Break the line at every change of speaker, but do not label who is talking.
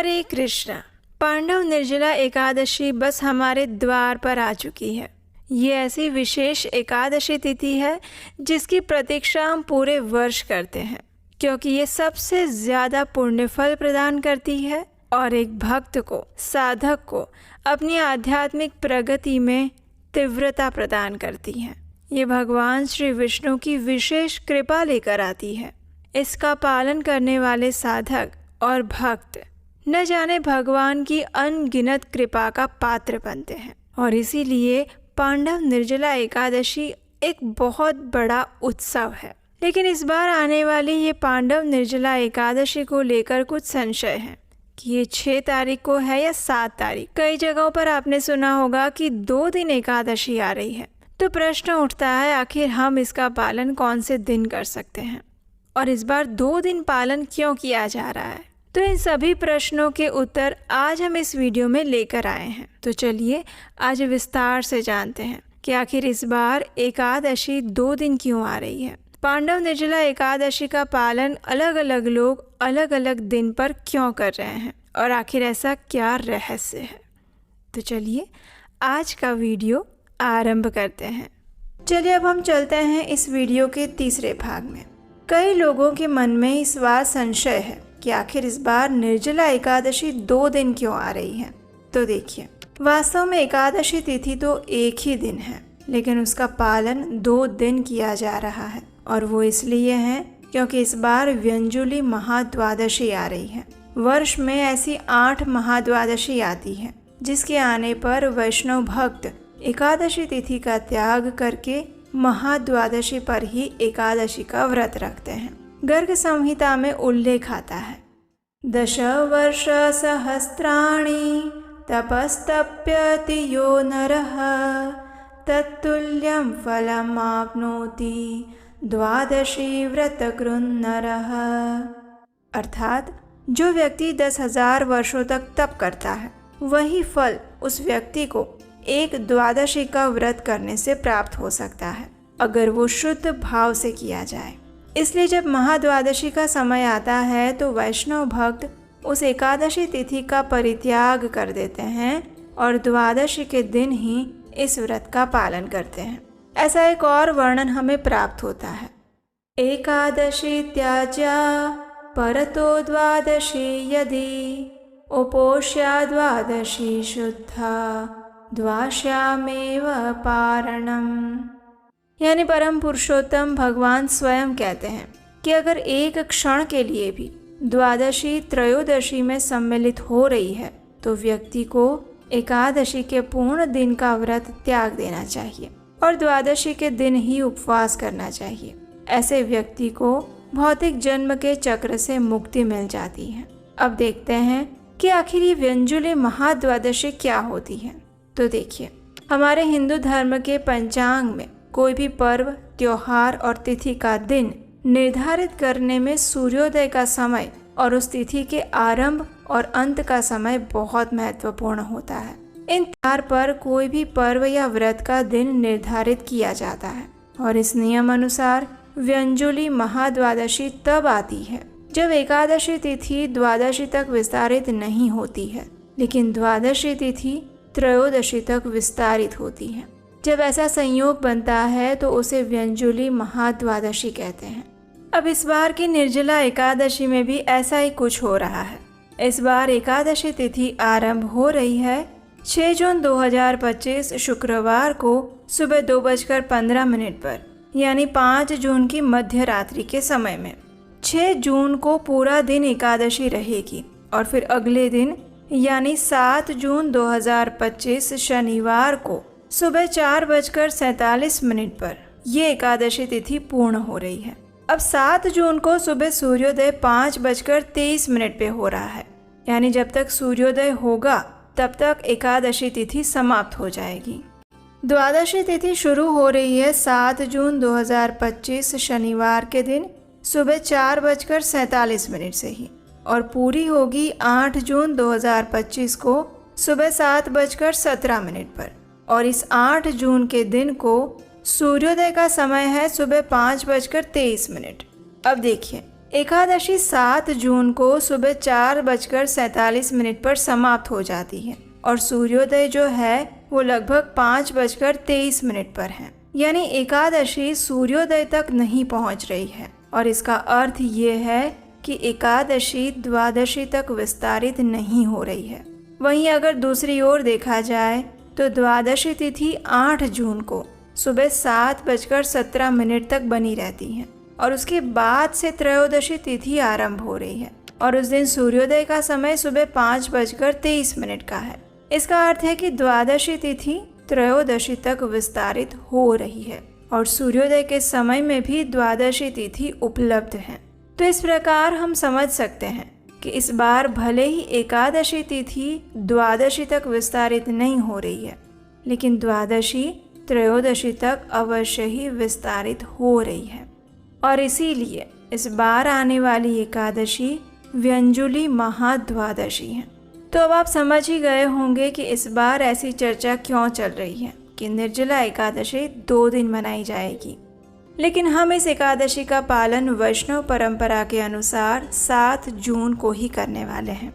हरे कृष्णा। पांडव निर्जला एकादशी बस हमारे द्वार पर आ चुकी है। ये ऐसी विशेष एकादशी तिथि है जिसकी प्रतीक्षा हम पूरे वर्ष करते हैं, क्योंकि ये सबसे ज़्यादा पुण्य फल प्रदान करती है और एक भक्त को, साधक को अपनी आध्यात्मिक प्रगति में तीव्रता प्रदान करती है। ये भगवान श्री विष्णु की विशेष कृपा लेकर आती है। इसका पालन करने वाले साधक और भक्त न जाने भगवान की अनगिनत कृपा का पात्र बनते हैं, और इसीलिए पांडव निर्जला एकादशी एक बहुत बड़ा उत्सव है। लेकिन इस बार आने वाली ये पांडव निर्जला एकादशी को लेकर कुछ संशय है कि ये 6 तारीख को है या 7 तारीख। कई जगहों पर आपने सुना होगा कि 2 दिन एकादशी आ रही है, तो प्रश्न उठता है आखिर हम इसका पालन कौन से दिन कर सकते हैं और इस बार 2 दिन पालन क्यों किया जा रहा है। तो इन सभी प्रश्नों के उत्तर आज हम इस वीडियो में लेकर आए हैं। तो चलिए आज विस्तार से जानते हैं कि आखिर इस बार एकादशी 2 दिन क्यों आ रही है। पांडव निर्जला एकादशी का पालन अलग अलग लोग अलग अलग दिन पर क्यों कर रहे हैं और आखिर ऐसा क्या रहस्य है। तो चलिए आज का वीडियो आरंभ करते हैं। चलिए अब हम चलते हैं इस वीडियो के तीसरे भाग में। कई लोगों के मन में इस बार संशय है कि आखिर इस बार निर्जला एकादशी 2 दिन क्यों आ रही है। तो देखिए, वास्तव में एकादशी तिथि तो एक ही दिन है, लेकिन उसका पालन 2 दिन किया जा रहा है, और वो इसलिए है क्योंकि इस बार व्यंजुली महाद्वादशी आ रही है। वर्ष में ऐसी 8 महाद्वादशी आती है, जिसके आने पर वैष्णव भक्त एकादशी तिथि का त्याग करके महाद्वादशी पर ही एकादशी का व्रत रखते हैं। गर्ग संहिता में उल्लेख आता है, 10 वर्ष सहस्राणि तपस्तप्यति यो नरः तत्तुल्यं फलमाप्नोति द्वादशी व्रतकृन्नरः। अर्थात जो व्यक्ति 10,000 वर्षों तक तप करता है, वही फल उस व्यक्ति को एक द्वादशी का व्रत करने से प्राप्त हो सकता है, अगर वो शुद्ध भाव से किया जाए। इसलिए जब महाद्वादशी का समय आता है तो वैष्णव भक्त उस एकादशी तिथि का परित्याग कर देते हैं और द्वादशी के दिन ही इस व्रत का पालन करते हैं। ऐसा एक और वर्णन हमें प्राप्त होता है, एकादशी त्याज्या परतो द्वादशी यदि उपोष्या द्वादशी शुद्धा द्वाश्यामेव पारणम। यानी परम पुरुषोत्तम भगवान स्वयं कहते हैं कि अगर एक क्षण के लिए भी द्वादशी त्रयोदशी में सम्मिलित हो रही है तो व्यक्ति को एकादशी के पूर्ण दिन का व्रत त्याग देना चाहिए और द्वादशी के दिन ही उपवास करना चाहिए। ऐसे व्यक्ति को भौतिक जन्म के चक्र से मुक्ति मिल जाती है। अब देखते हैं कि आखिर ये व्यंजुली महाद्वादशी क्या होती है। तो देखिए, हमारे हिंदू धर्म के पंचांग में कोई भी पर्व, त्योहार और तिथि का दिन निर्धारित करने में सूर्योदय का समय और उस तिथि के आरंभ और अंत का समय बहुत महत्वपूर्ण होता है। इन त्योहार पर कोई भी पर्व या व्रत का दिन निर्धारित किया जाता है और इस नियम अनुसार व्यंजुली महाद्वादशी तब आती है जब एकादशी तिथि द्वादशी तक विस्तारित नहीं होती है, लेकिन द्वादशी तिथि त्रयोदशी तक विस्तारित होती है। जब ऐसा संयोग बनता है तो उसे व्यंजुली महाद्वादशी कहते हैं। अब इस बार की निर्जला एकादशी में भी ऐसा ही कुछ हो रहा है। इस बार एकादशी तिथि आरंभ हो रही है 6 जून 2025 शुक्रवार को सुबह 2:15 पर, यानी 5 जून की मध्य रात्रि के समय में। 6 जून को पूरा दिन एकादशी रहेगी और फिर अगले दिन यानी 7 जून 2025 शनिवार को सुबह 4:47 पर ये एकादशी तिथि पूर्ण हो रही है। अब 7 जून को सुबह सूर्योदय 5:23 पे हो रहा है, यानी जब तक सूर्योदय होगा तब तक एकादशी तिथि समाप्त हो जाएगी। द्वादशी तिथि शुरू हो रही है 7 जून 2025 शनिवार के दिन सुबह 4:47 से ही और पूरी होगी 8 जून 2025 को सुबह 7:17 पर, और इस 8 जून के दिन को सूर्योदय का समय है सुबह 5:23। अब देखिए, एकादशी 7 जून को सुबह 4:47 पर समाप्त हो जाती है और सूर्योदय जो है वो लगभग 5:23 पर है। यानी एकादशी सूर्योदय तक नहीं पहुंच रही है और इसका अर्थ ये है कि एकादशी द्वादशी तक विस्तारित नहीं हो रही है। वहीं अगर दूसरी ओर देखा जाए तो द्वादशी तिथि 8 जून को सुबह 7:17 तक बनी रहती है और उसके बाद से त्रयोदशी तिथि आरंभ हो रही है और उस दिन सूर्योदय का समय सुबह 5:23 का है। इसका अर्थ है कि द्वादशी तिथि त्रयोदशी तक विस्तारित हो रही है और सूर्योदय के समय में भी द्वादशी तिथि उपलब्ध है। तो इस प्रकार हम समझ सकते हैं कि इस बार भले ही एकादशी तिथि द्वादशी तक विस्तारित नहीं हो रही है, लेकिन द्वादशी त्रयोदशी तक अवश्य ही विस्तारित हो रही है और इसीलिए इस बार आने वाली एकादशी व्यंजुली महाद्वादशी है। तो अब आप समझ ही गए होंगे कि इस बार ऐसी चर्चा क्यों चल रही है कि निर्जला एकादशी 2 दिन मनाई जाएगी, लेकिन हम इस एकादशी का पालन वैष्णव परंपरा के अनुसार 7 जून को ही करने वाले हैं।